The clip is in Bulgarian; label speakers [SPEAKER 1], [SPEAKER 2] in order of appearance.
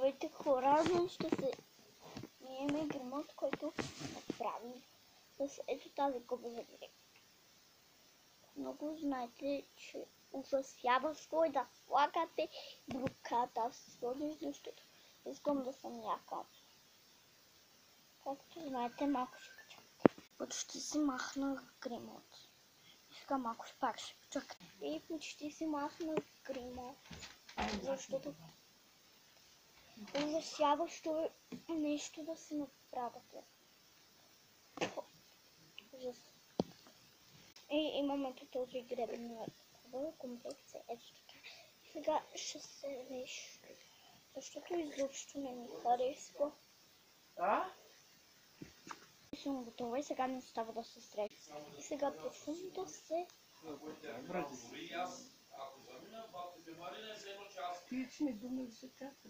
[SPEAKER 1] Здравейте хора, днес ще се имаме гримот, който направи с ето тази куба за директ. Много знаете, че ужасяващо е да слагате броката в соли, защото искам да съм яка. Както знаете, малко ще почакам. Почти си махнах гримот. Сега малко пак ще почакам. И почти си махнах гримот, защото ужасяващо е нещо да се направите. Ужас. И имаме този гребен комплекс. Ето така. Сега ще се реши. Защото изобщо не ми харесва. Съм готова и сега не става да се среща. И сега почвам да се...
[SPEAKER 2] Ти ми думи за тях.